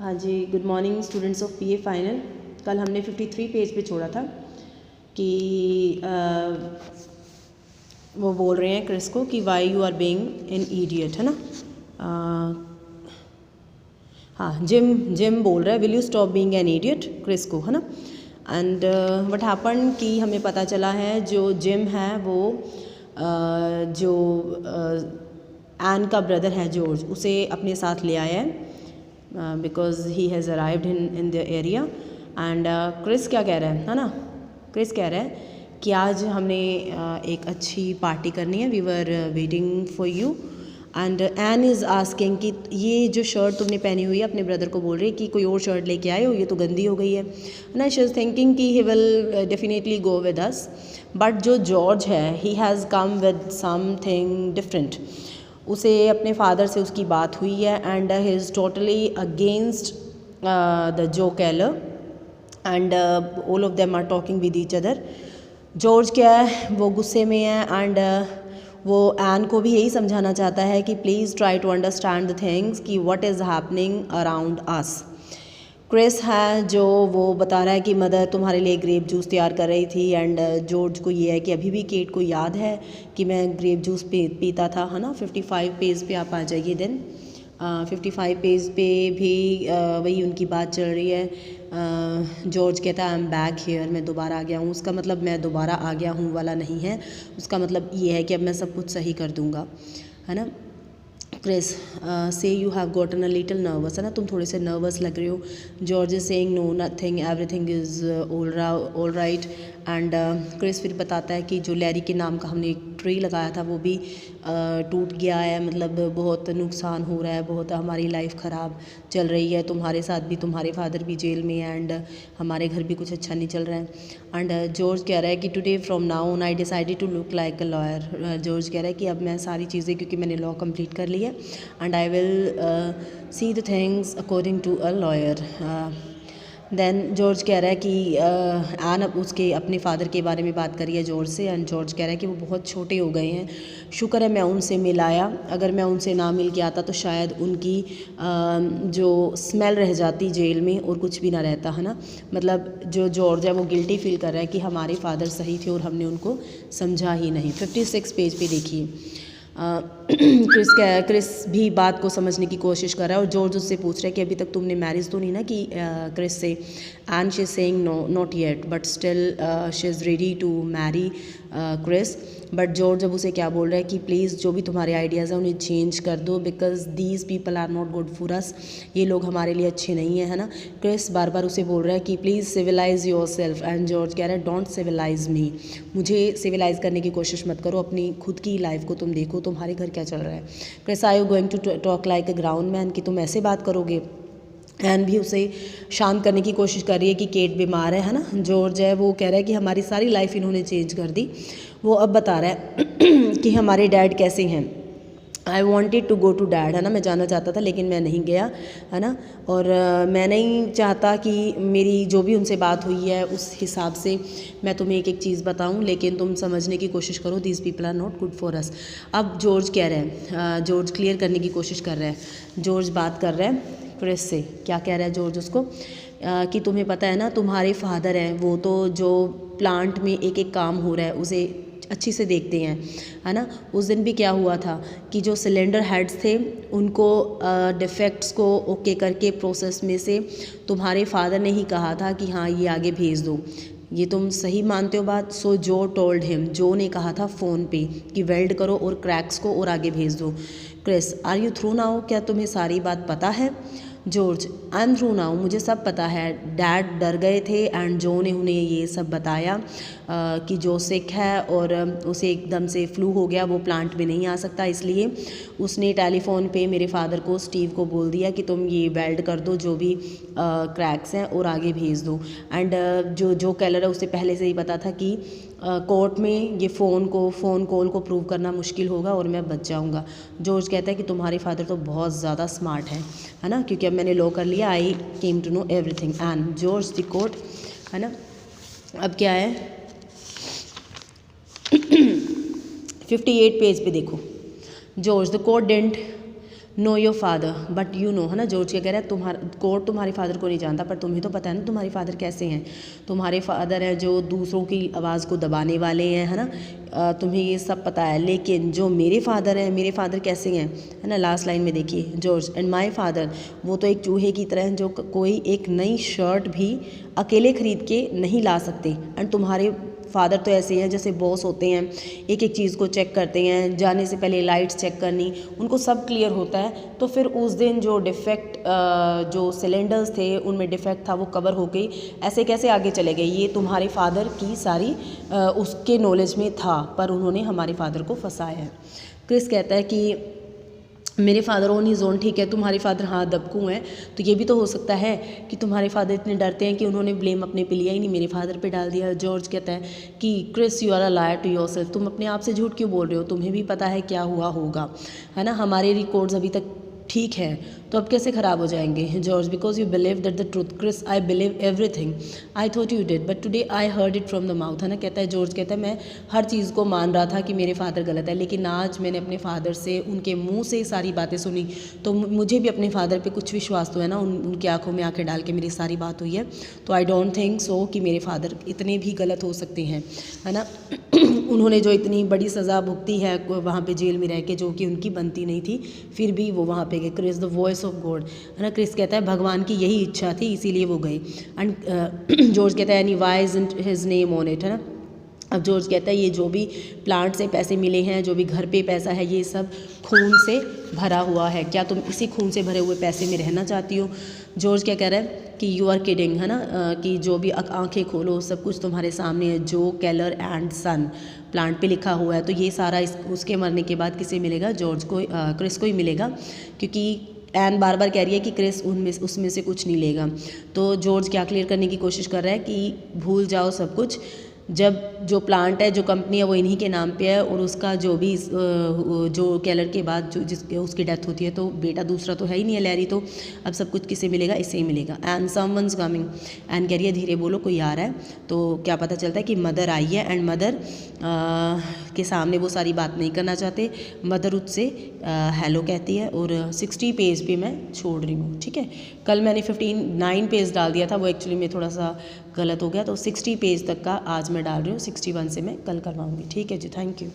हाँ जी, good morning students of PA final. कल हमने 53 पेज पे छोड़ा था कि वो बोल रहे हैं क्रिस को कि why you are being an idiot, है ना। हाँ, जिम बोल रहा है will you stop being an idiot Chris को, है ना। एंड व्हाट हैपन कि हमें पता चला है जो जिम है वो जो एन का ब्रदर है जॉर्ज, उसे अपने साथ ले आया है because he has arrived in the area. And Chris क्या कह रहा है ना, क्रिस कह रहा है कि आज हमने एक अच्छी पार्टी करनी है, we were waiting for you. And Ann is asking कि ये जो शर्ट तुमने पहनी हुई है, अपने ब्रदर को बोल रही है कि कोई और शर्ट लेके आए हो, ये तो गंदी हो गई है ना। शी इज़ थिंकिंग कि he will definitely go with us, but जो जॉर्ज है he has come with something different. उसे अपने फादर से उसकी बात हुई है and he is totally against the Joe Keller and all of them are talking with each other. George क्या है, वो गुस्से में है एंड वो एन को भी यही समझाना चाहता है कि please try to understand the things कि what is happening around us. Chris है जो वो बता रहा है कि मदर तुम्हारे लिए ग्रेप जूस तैयार कर रही थी एंड जॉर्ज को ये है कि अभी भी केट को याद है कि मैं ग्रेप जूस पीता था, है ना। 55 पेज पे आप आ जाइए देन। 55 पेज पे भी वही उनकी बात चल रही है। जॉर्ज कहता है आई एम बैक हेयर, मैं दोबारा आ गया हूँ। उसका मतलब मैं दोबारा आ गया हूँ वाला नहीं है, उसका मतलब ये है कि अब मैं सब कुछ सही कर दूँगा, है ना। क्रिस से you have gotten a little nervous, है ना, तुम थोड़े से नर्वस लग रहे हो। George is saying no nothing everything is all right. And Chris फिर बताता है कि जो लैरी के नाम का हमने एक ट्री लगाया था वो भी टूट गया है, मतलब बहुत नुकसान हो रहा है, बहुत हमारी लाइफ ख़राब चल रही है, तुम्हारे साथ भी, तुम्हारे फादर भी जेल में है एंड हमारे घर भी कुछ अच्छा नहीं चल रहा है। एंड जॉर्ज कह रहा है कि today from now on I decided to look like a lawyer. George कह रहा है कि अब मैं सारी चीज़ें, क्योंकि मैंने लॉ कंप्लीट कर ली है and I will see the things according to a lawyer. Then George कह रहा है कि एन अब उसके अपने फादर के बारे में बात करी है जॉर्ज से एंड जॉर्ज कह रहा है कि वो बहुत छोटे हो गए हैं, शुक्र है मैं उनसे मिल आया, अगर मैं उनसे ना मिल के आता तो शायद उनकी जो स्मेल रह जाती जेल में और कुछ भी ना रहता, है ना। मतलब जो जॉर्ज है वो गिल्टी फील कर रहा है कि हमारे फादर सही थे और हमने उनको समझा ही नहीं। 56 पेज पे देखिए क्रिस भी बात को समझने की कोशिश कर रहा है और जॉर्ज उससे पूछ रहा है कि अभी तक तुमने मैरिज तो नहीं ना की क्रिस से। And she is saying no not yet but still she is ready to marry Chris. But George अब उसे क्या बोल रहा है कि प्लीज़ जो भी तुम्हारे आइडियाज़ हैं उन्हें चेंज कर दो because these people are not good for us, ये लोग हमारे लिए अच्छे नहीं हैं, है ना। क्रिस बार बार उसे बोल रहा है कि please civilize yourself and George कह रहा है डोंट सिविलाइज मी, मुझे सिविलाइज करने की कोशिश मत करो, अपनी खुद की लाइफ को तुम देखो, तुम्हारे घर क्या चल रहा है। Chris are you going to talk like a ground man, कि तुम ऐसे बात करोगे। एन भी उसे शांत करने की कोशिश कर रही है कि केट बीमार है ना। जॉर्ज है वो कह रहा है कि हमारी सारी लाइफ इन्होंने चेंज कर दी। वो अब बता रहा है कि हमारे डैड कैसे हैं। I wanted to go to dad, है ना, मैं जाना चाहता था लेकिन मैं नहीं गया, है ना। और मैं नहीं चाहता कि मेरी जो भी उनसे बात हुई है उस हिसाब से मैं तुम्हें एक एक चीज़ बताऊं, लेकिन तुम समझने की कोशिश करो, these people are not good for us. अब जॉर्ज कह रहे हैं, जॉर्ज क्लियर करने की कोशिश कर रहा है। जॉर्ज बात कर रहा है क्रिस से, क्या कह रहा है जॉर्ज उसको कि तुम्हें पता है ना तुम्हारे फादर हैं वो तो जो प्लांट में एक एक काम हो रहा है उसे अच्छी से देखते हैं, है ना। उस दिन भी क्या हुआ था कि जो सिलेंडर हेड्स थे उनको डिफेक्ट्स को ओके करके प्रोसेस में से तुम्हारे फादर ने ही कहा था कि हाँ ये आगे भेज दो, ये तुम सही मानते हो बात। सो जो टोल्ड हिम, जो ने कहा था फ़ोन पे कि वेल्ड करो और क्रैक्स को और आगे भेज दो। Chris are you through now, क्या तुम्हें सारी बात पता है। George I am through now, मुझे सब पता है। डैड डर गए थे एंड जो ने उन्हें ये सब बताया कि जो सिक है और उसे एकदम से फ्लू हो गया, वो प्लांट में नहीं आ सकता, इसलिए उसने टेलीफोन पे मेरे फादर को, स्टीव को बोल दिया कि तुम ये वेल्ड कर दो जो भी क्रैक्स हैं और आगे भेज दो। एंड जो केलर है उसे पहले से ही पता था कि कोर्ट में ये फ़ोन कॉल को प्रूव करना मुश्किल होगा और मैं बच जाऊंगा। जॉर्ज कहता है कि तुम्हारे फादर तो बहुत ज़्यादा स्मार्ट है ना, क्योंकि अब मैंने लॉ कर लिया, I came to know everything. And George the court, है ना। अब क्या है 58 पेज पे देखो। George the court didn't know your father but you know, है ना। जॉर्ज क्या कह रहा है, कोर्ट तुम्हारे फादर को नहीं जानता पर तुम्हें तो पता है ना तुम्हारे फादर कैसे हैं। तुम्हारे फादर हैं जो दूसरों की आवाज़ को दबाने वाले हैं, है ना। तुम्हें ये सब पता है, लेकिन जो मेरे फादर हैं, मेरे फादर कैसे हैं, है ना। लास्ट लाइन में देखिए जॉर्ज, एंड माई फादर, वो तो एक चूहे की तरह हैं जो कोई एक नई शर्ट भी अकेले खरीद के नहीं ला सकते। एंड तुम्हारे फादर तो ऐसे हैं जैसे बॉस होते हैं, एक एक चीज़ को चेक करते हैं, जाने से पहले लाइट्स चेक करनी, उनको सब क्लियर होता है। तो फिर उस दिन जो डिफेक्ट जो सिलेंडर्स थे उनमें डिफेक्ट था वो कवर हो गई, ऐसे कैसे आगे चले गए। ये तुम्हारे फादर की सारी उसके नॉलेज में था, पर उन्होंने हमारे फादर को फंसाया है। क्रिस कहता है कि मेरे फादर ऑन हिज ओन, ठीक है, तुम्हारे फादर हाँ दबकू हैं, तो ये भी तो हो सकता है कि तुम्हारे फादर इतने डरते हैं कि उन्होंने ब्लेम अपने पे लिया ही नहीं, मेरे फादर पे डाल दिया। जॉर्ज कहता है कि Chris you are a liar to yourself, तुम अपने आप से झूठ क्यों बोल रहे हो, तुम्हें भी पता है क्या हुआ होगा, है ना। हमारे रिकॉर्ड्स अभी तक ठीक है तो अब कैसे ख़राब हो जाएंगे। George, because you believe that the truth. Chris, I believe everything, I thought you did but today I heard it from the mouth, है ना। कहता है जॉर्ज कहता है मैं हर चीज़ को मान रहा था कि मेरे फादर गलत है, लेकिन आज मैंने अपने फादर से उनके मुंह से सारी बातें सुनी तो मुझे भी अपने फादर पे कुछ विश्वास तो है ना। उनकी आंखों में आंखें डाल के मेरी सारी बात हुई है, तो आई डोंट थिंक सो कि मेरे फादर इतने भी गलत हो सकते हैं, है ना। उन्होंने जो इतनी बड़ी सज़ा भुगती है वहाँ पे जेल में रह के, जो कि उनकी बनती नहीं थी, फिर भी वो वहाँ पे गए। Chris, the voice of God, है ना। क्रिस कहता है भगवान की यही इच्छा थी इसीलिए वो गए। एंड जॉर्ज कहता है any why isn't his name on it, है ना। अब जॉर्ज कहता है ये जो भी प्लांट से पैसे मिले हैं, जो भी घर पे पैसा है, ये सब खून से भरा हुआ है, क्या तुम इसी खून से भरे हुए पैसे में रहना चाहती हो। जॉर्ज क्या कह रहा है कि यू आर किडिंग, है ना, कि जो भी आंखें खोलो सब कुछ तुम्हारे सामने है, जो केलर एंड सन प्लांट पे लिखा हुआ है, तो ये सारा उसके मरने के बाद किसे मिलेगा, जॉर्ज को, क्रिस को ही मिलेगा, क्योंकि एन बार बार कह रही है कि क्रिस उसमें से कुछ नहीं लेगा। तो जॉर्ज क्या क्लियर करने की कोशिश कर रहा है कि भूल जाओ सब कुछ, जब जो प्लांट है, जो कंपनी है, वो इन्हीं के नाम पे है, और उसका जो भी जो केलर के बाद जो जिसके उसकी डेथ होती है, तो बेटा दूसरा तो है ही नहीं है लैरी, तो अब सब कुछ किसे मिलेगा, इससे ही मिलेगा। एंड समवन्स कमिंग, एंड कह रही है धीरे बोलो, कोई आ रहा है। तो क्या पता चलता है कि मदर आई है, एंड मदर के सामने वो सारी बात नहीं करना चाहते। मदर उससे हेलो कहती है, और 60 पेज पे मैं छोड़ रही हूँ, ठीक है। कल मैंने 9 पेज डाल दिया था, वो एक्चुअली में थोड़ा सा गलत हो गया, तो 60 पेज तक का आज मैं डाल रही हूँ, 61 से मैं कल करवाऊँगी, ठीक है जी, थैंक यू।